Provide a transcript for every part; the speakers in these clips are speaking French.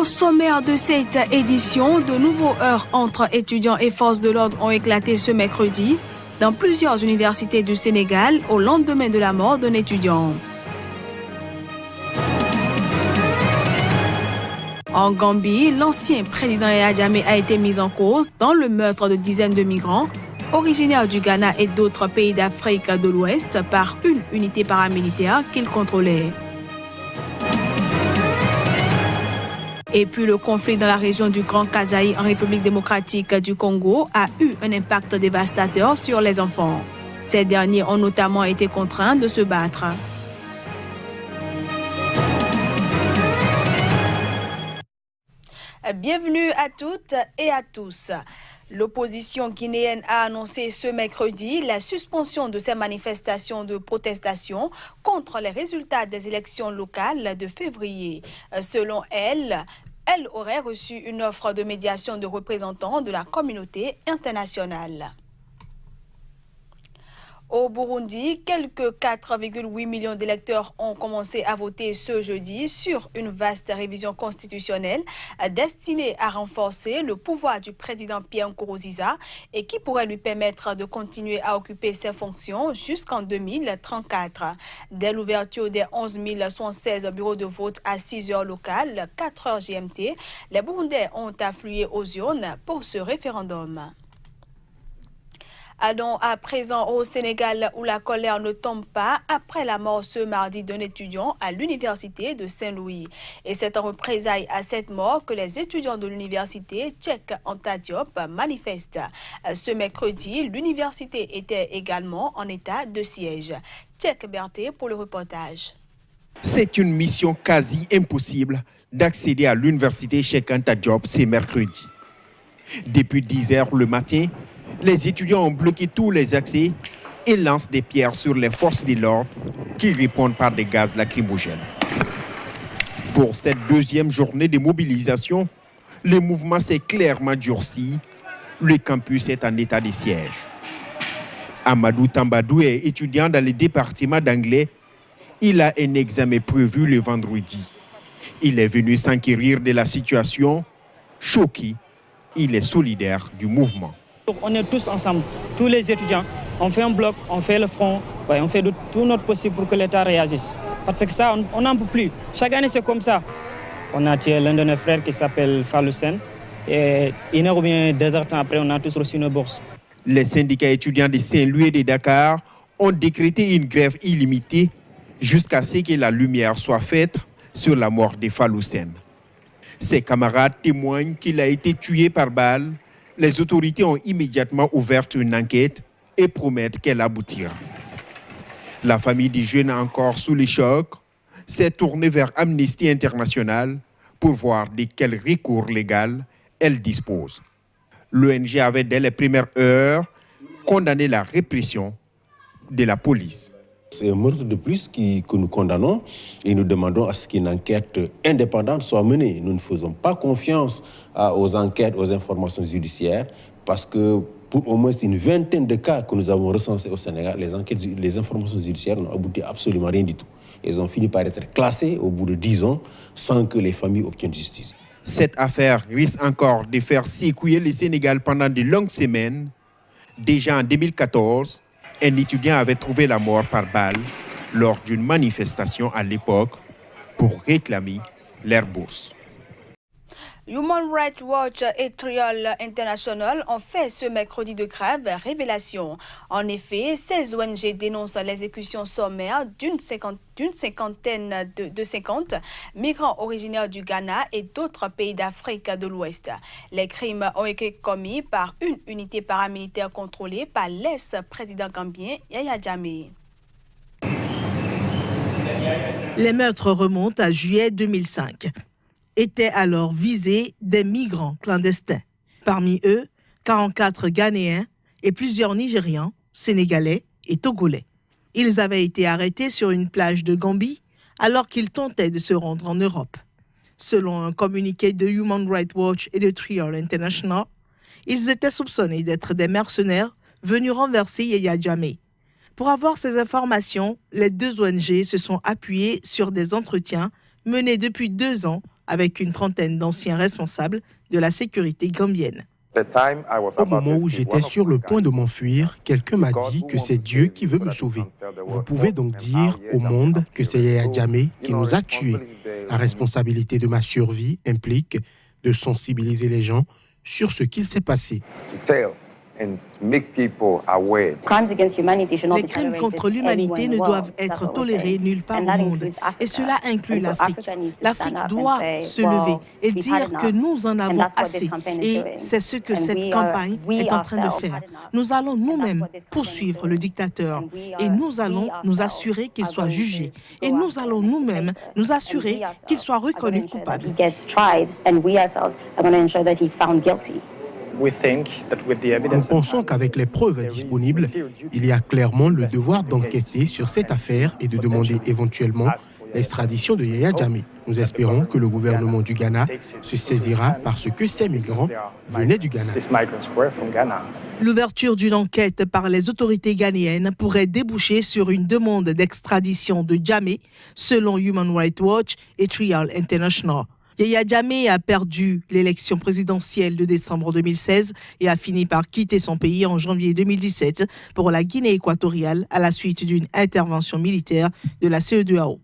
Au sommaire de cette édition, de nouveaux heurts entre étudiants et forces de l'ordre ont éclaté ce mercredi dans plusieurs universités du Sénégal au lendemain de la mort d'un étudiant. En Gambie, l'ancien président Yaya Jammeh a été mis en cause dans le meurtre de dizaines de migrants originaires du Ghana et d'autres pays d'Afrique de l'Ouest par une unité paramilitaire qu'il contrôlait. Et puis le conflit dans la région du Grand Kasaï en République démocratique du Congo a eu un impact dévastateur sur les enfants. Ces derniers ont notamment été contraints de se battre. Bienvenue à toutes et à tous. L'opposition guinéenne a annoncé ce mercredi la suspension de ses manifestations de protestation contre les résultats des élections locales de février. Selon elle aurait reçu une offre de médiation de représentants de la communauté internationale. Au Burundi, quelques 4,8 millions d'électeurs ont commencé à voter ce jeudi sur une vaste révision constitutionnelle destinée à renforcer le pouvoir du président Pierre Nkurunziza et qui pourrait lui permettre de continuer à occuper ses fonctions jusqu'en 2034. Dès l'ouverture des 11 116 bureaux de vote à 6 heures locales, 4 heures GMT, les Burundais ont afflué aux urnes pour ce référendum. Allons à présent au Sénégal où la colère ne tombe pas après la mort ce mardi d'un étudiant à l'université de Saint-Louis. Et c'est en représailles à cette mort que les étudiants de l'université Cheikh Anta Diop manifestent. Ce mercredi, l'université était également en état de siège. Cheikh Berté pour le reportage. C'est une mission quasi impossible d'accéder à l'université Cheikh Anta Diop ce mercredi. Depuis 10 heures le matin, les étudiants ont bloqué tous les accès et lancent des pierres sur les forces de l'ordre qui répondent par des gaz lacrymogènes. Pour cette deuxième journée de mobilisation, le mouvement s'est clairement durci. Le campus est en état de siège. Amadou Tambadou est étudiant dans le département d'anglais. Il a un examen prévu le vendredi. Il est venu s'enquérir de la situation. Choqué, il est solidaire du mouvement. On est tous ensemble, tous les étudiants, on fait un bloc, on fait le front, on fait tout notre possible pour que l'État réagisse. Parce que ça, on n'en peut plus. Chaque année, c'est comme ça. On a tué l'un de nos frères qui s'appelle Faloussen. Et 1 heure ou bien 2 heures après, on a tous reçu nos bourses. Les syndicats étudiants de Saint-Louis et de Dakar ont décrété une grève illimitée jusqu'à ce que la lumière soit faite sur la mort de Faloussen. Ses camarades témoignent qu'il a été tué par balle. Les autorités ont immédiatement ouvert une enquête et promettent qu'elle aboutira. La famille du jeune, encore sous les chocs, s'est tournée vers Amnesty International pour voir de quel recours légal elle dispose. L'ONG avait, dès les premières heures, condamné la répression de la police. C'est un meurtre de plus que nous condamnons et nous demandons à ce qu'une enquête indépendante soit menée. Nous ne faisons pas confiance aux enquêtes, aux informations judiciaires parce que pour au moins une vingtaine de cas que nous avons recensés au Sénégal, les informations judiciaires n'ont abouti à absolument rien du tout. Elles ont fini par être classées au bout de 10 ans sans que les familles obtiennent justice. Cette affaire risque encore de faire secouer le Sénégal pendant de longues semaines. Déjà en 2014, un étudiant avait trouvé la mort par balle lors d'une manifestation à l'époque pour réclamer leur bourse. Human Rights Watch et Trial International ont fait ce mercredi de graves révélations. En effet, ces ONG dénoncent l'exécution sommaire d'une cinquantaine de 50 migrants originaires du Ghana et d'autres pays d'Afrique de l'Ouest. Les crimes ont été commis par une unité paramilitaire contrôlée par l'ex-président gambien Yaya Jammeh. Les meurtres remontent à juillet 2005. Étaient alors visés des migrants clandestins. Parmi eux, 44 Ghanéens et plusieurs Nigérians, Sénégalais et Togolais. Ils avaient été arrêtés sur une plage de Gambie alors qu'ils tentaient de se rendre en Europe. Selon un communiqué de Human Rights Watch et de Trial International, ils étaient soupçonnés d'être des mercenaires venus renverser Yaya Jammeh. Pour avoir ces informations, les deux ONG se sont appuyées sur des entretiens menés depuis 2 ans avec une trentaine d'anciens responsables de la sécurité gambienne. Au moment où j'étais sur le point de m'enfuir, quelqu'un m'a dit que c'est Dieu qui veut me sauver. Vous pouvez donc dire au monde que c'est Yaya Jammeh qui nous a tués. La responsabilité de ma survie implique de sensibiliser les gens sur ce qu'il s'est passé. Les crimes contre l'humanité ne doivent être tolérés nulle part au monde. Et cela inclut l'Afrique. L'Afrique doit se lever et dire que nous en avons assez. Et c'est ce que cette campagne est en train de faire. Nous allons nous-mêmes poursuivre le dictateur. Et nous allons nous assurer qu'il soit jugé. Et nous allons nous-mêmes nous assurer qu'il soit reconnu coupable. Nous pensons qu'avec les preuves disponibles, il y a clairement le devoir d'enquêter sur cette affaire et de demander éventuellement l'extradition de Yaya Jammeh. Nous espérons que le gouvernement du Ghana se saisira parce que ces migrants venaient du Ghana. L'ouverture d'une enquête par les autorités ghanéennes pourrait déboucher sur une demande d'extradition de Jammeh, selon Human Rights Watch et Trial International. Yaya Jammeh a perdu l'élection présidentielle de décembre 2016 et a fini par quitter son pays en janvier 2017 pour la Guinée équatoriale à la suite d'une intervention militaire de la CEDEAO.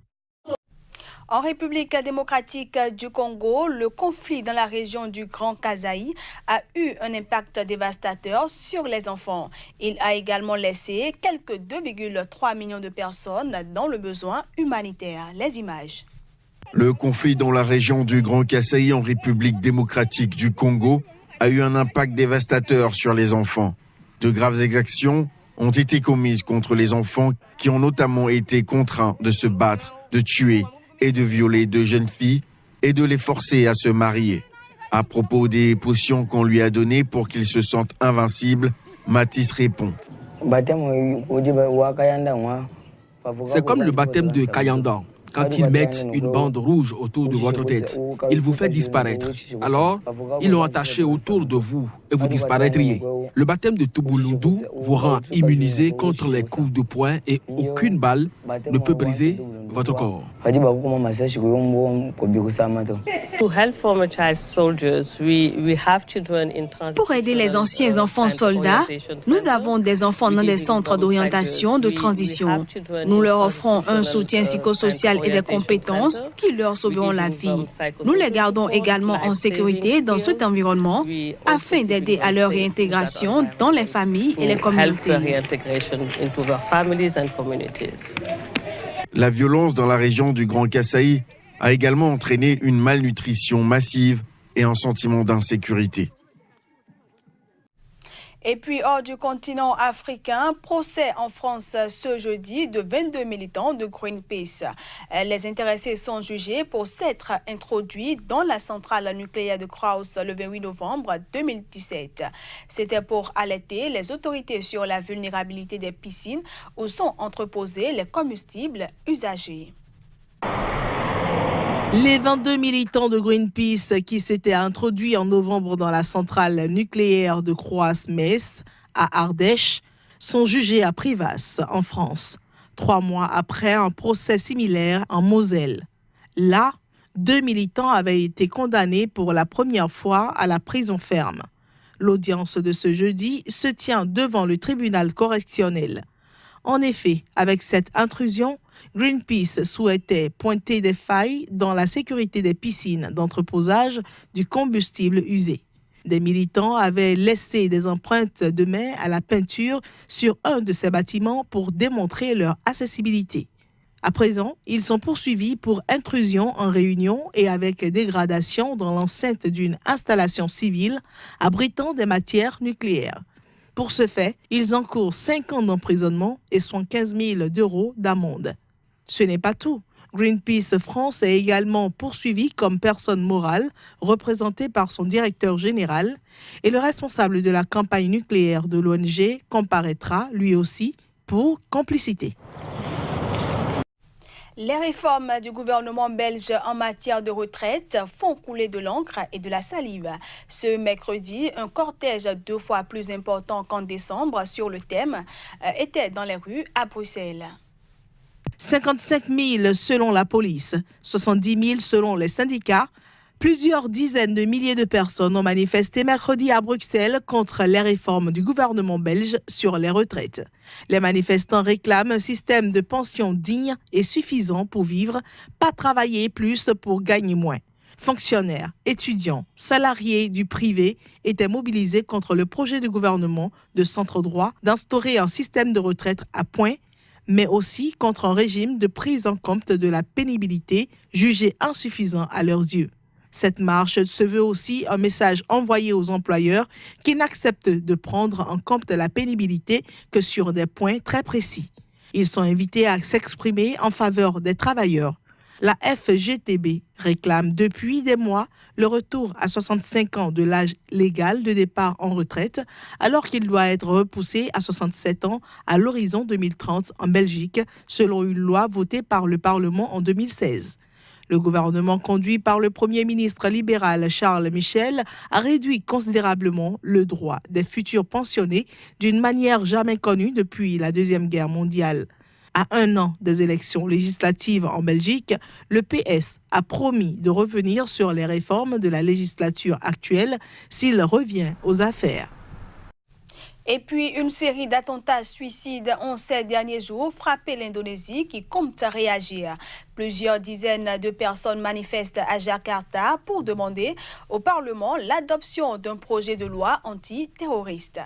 En République démocratique du Congo, le conflit dans la région du Grand Kasaï a eu un impact dévastateur sur les enfants. Il a également laissé quelques 2,3 millions de personnes dans le besoin humanitaire. Les images. Le conflit dans la région du Grand Kasaï en République démocratique du Congo a eu un impact dévastateur sur les enfants. De graves exactions ont été commises contre les enfants qui ont notamment été contraints de se battre, de tuer et de violer de jeunes filles et de les forcer à se marier. À propos des potions qu'on lui a données pour qu'il se sente invincible, Matisse répond. C'est comme le baptême de Kayanda. Quand ils mettent une bande rouge autour de votre tête, ils vous font disparaître. Alors, ils l'ont attaché autour de vous et vous disparaîtriez. Le baptême de Tubulundu vous rend immunisé contre les coups de poing et aucune balle ne peut briser votre corps. Pour aider les anciens enfants soldats, nous avons des enfants dans des centres d'orientation de transition. Nous leur offrons un soutien psychosocial et des compétences qui leur sauveront la vie. Nous les gardons également en sécurité dans cet environnement afin d'aider à leur réintégration dans les familles et les communautés. La violence dans la région du Grand Kasaï a également entraîné une malnutrition massive et un sentiment d'insécurité. Et puis, hors du continent africain, procès en France ce jeudi de 22 militants de Greenpeace. Les intéressés sont jugés pour s'être introduits dans la centrale nucléaire de Krauss le 28 novembre 2017. C'était pour alerter les autorités sur la vulnérabilité des piscines où sont entreposés les combustibles usagés. Les 22 militants de Greenpeace qui s'étaient introduits en novembre dans la centrale nucléaire de Croix-Metz à Ardèche sont jugés à Privas, en France, 3 mois après un procès similaire en Moselle. Là, 2 militants avaient été condamnés pour la première fois à la prison ferme. L'audience de ce jeudi se tient devant le tribunal correctionnel. En effet, avec cette intrusion, Greenpeace souhaitait pointer des failles dans la sécurité des piscines d'entreposage du combustible usé. Des militants avaient laissé des empreintes de main à la peinture sur un de ces bâtiments pour démontrer leur accessibilité. À présent, ils sont poursuivis pour intrusion en réunion et avec dégradation dans l'enceinte d'une installation civile abritant des matières nucléaires. Pour ce fait, ils encourent 5 ans d'emprisonnement et 75 000 € d'amende. Ce n'est pas tout. Greenpeace France est également poursuivi comme personne morale, représentée par son directeur général, et le responsable de la campagne nucléaire de l'ONG comparaîtra lui aussi pour complicité. Les réformes du gouvernement belge en matière de retraite font couler de l'encre et de la salive. Ce mercredi, un cortège 2 fois plus important qu'en décembre sur le thème était dans les rues à Bruxelles. 55 000 selon la police, 70 000 selon les syndicats, Plusieurs dizaines de milliers de personnes ont manifesté mercredi à Bruxelles contre les réformes du gouvernement belge sur les retraites. Les manifestants réclament un système de pension digne et suffisant pour vivre, pas travailler plus pour gagner moins. Fonctionnaires, étudiants, salariés du privé étaient mobilisés contre le projet du gouvernement de centre-droit d'instaurer un système de retraite à points, mais aussi contre un régime de prise en compte de la pénibilité jugé insuffisant à leurs yeux. Cette marche se veut aussi un message envoyé aux employeurs qui n'acceptent de prendre en compte la pénibilité que sur des points très précis. Ils sont invités à s'exprimer en faveur des travailleurs. La FGTB réclame depuis des mois le retour à 65 ans de l'âge légal de départ en retraite, alors qu'il doit être repoussé à 67 ans à l'horizon 2030 en Belgique, selon une loi votée par le Parlement en 2016. Le gouvernement conduit par le Premier ministre libéral Charles Michel a réduit considérablement le droit des futurs pensionnés d'une manière jamais connue depuis la Deuxième Guerre mondiale. À 1 an des élections législatives en Belgique, le PS a promis de revenir sur les réformes de la législature actuelle s'il revient aux affaires. Et puis, une série d'attentats suicides ont ces derniers jours frappé l'Indonésie qui compte réagir. Plusieurs dizaines de personnes manifestent à Jakarta pour demander au Parlement l'adoption d'un projet de loi antiterroriste.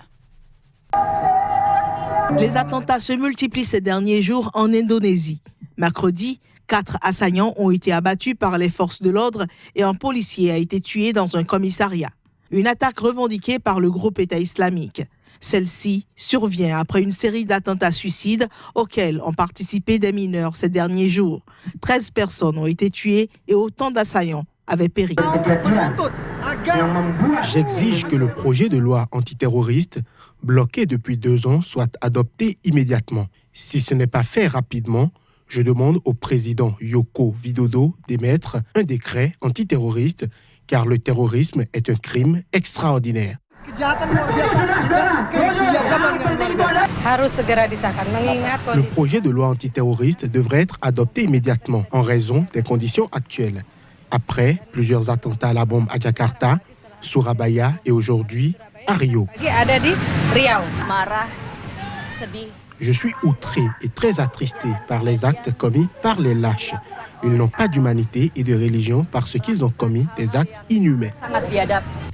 Les attentats se multiplient ces derniers jours en Indonésie. Mercredi, 4 assaillants ont été abattus par les forces de l'ordre et un policier a été tué dans un commissariat. Une attaque revendiquée par le groupe État islamique. Celle-ci survient après une série d'attentats suicides auxquels ont participé des mineurs ces derniers jours. 13 personnes ont été tuées et autant d'assaillants avaient péri. J'exige que le projet de loi antiterroriste, bloqué depuis 2 ans, soit adopté immédiatement. Si ce n'est pas fait rapidement, je demande au président Joko Widodo d'émettre un décret antiterroriste, car le terrorisme est un crime extraordinaire. Le projet de loi antiterroriste devrait être adopté immédiatement en raison des conditions actuelles. Après plusieurs attentats à la bombe à Jakarta, Surabaya et aujourd'hui à Rio. Je suis outré et très attristé par les actes commis par les lâches. Ils n'ont pas d'humanité et de religion parce qu'ils ont commis des actes inhumains.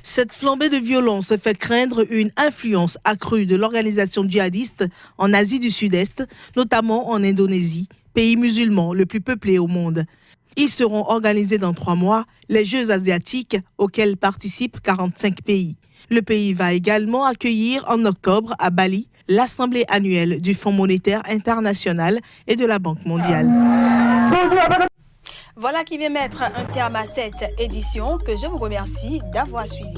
Cette flambée de violence fait craindre une influence accrue de l'organisation djihadiste en Asie du Sud-Est, notamment en Indonésie, pays musulman le plus peuplé au monde. Ils seront organisés dans 3 mois, les Jeux asiatiques auxquels participent 45 pays. Le pays va également accueillir en octobre à Bali l'Assemblée annuelle du Fonds monétaire international et de la Banque mondiale. Voilà qui vient mettre un terme à cette édition que je vous remercie d'avoir suivi.